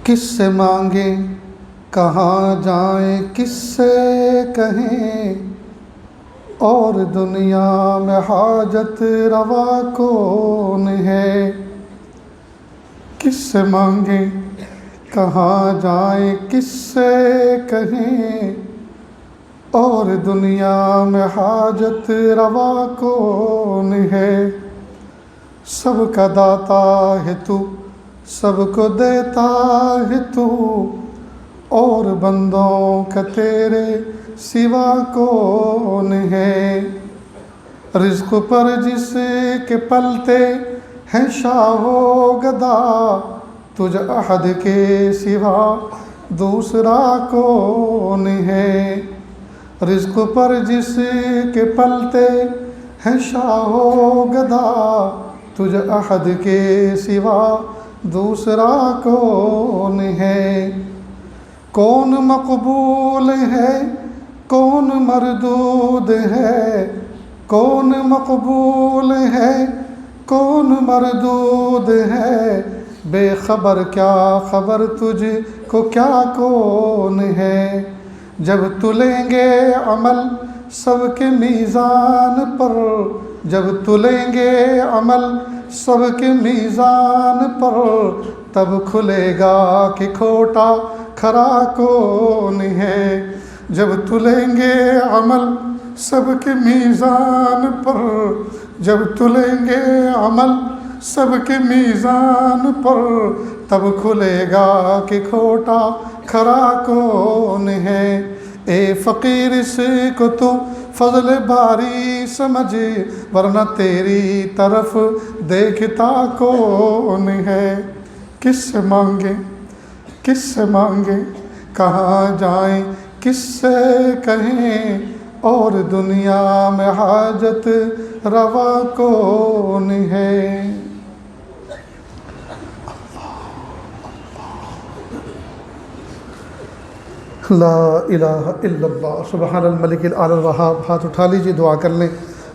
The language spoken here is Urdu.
کس سے مانگیں کہاں جائیں کس سے کہیں، اور دنیا میں حاجت روا کون ہے؟ کس سے مانگیں کہاں جائیں کس سے کہیں، اور دنیا میں حاجت روا کون ہے؟ سب کا داتا ہے تو، سب کو دیتا ہے تو، اور بندوں کا تیرے سوا کون ہے؟ رزق پر جس کے پلتے ہیں شاہ و گدا، تجھ احد کے سوا دوسرا کون ہے؟ رزق پر جس کے پلتے ہیں شاہ و گدا، تجھ احد کے سوا دوسرا کون ہے؟ کون مقبول ہے کون مردود ہے، کون مقبول ہے کون مردود ہے، بے خبر کیا خبر تجھ کو کیا کون ہے؟ جب تلیں گے عمل سب کے میزان پر، جب تلیں گے عمل سب کے میزان پر، تب کھلے گا کہ کھوٹا کھرا کون ہے؟ جب تلیں گے عمل سب کے میزان پر، جب تلیں گے عمل سب کے میزان پر، تب کھلے گا کہ کھوٹا کھرا کون ہے؟ اے فقیر اس کو تو فضل باری سمجھ، ورنہ تیری طرف دیکھتا کون ہے؟ کس سے مانگیں کس سے مانگیں کہاں جائیں کس سے کہیں، اور دنیا میں حاجت روا کون ہے؟ لا الہ الا اللہ۔ سبحان الملک الاعلی الوہاب۔ ہاتھ اٹھا لیجیے، دعا کر لیں۔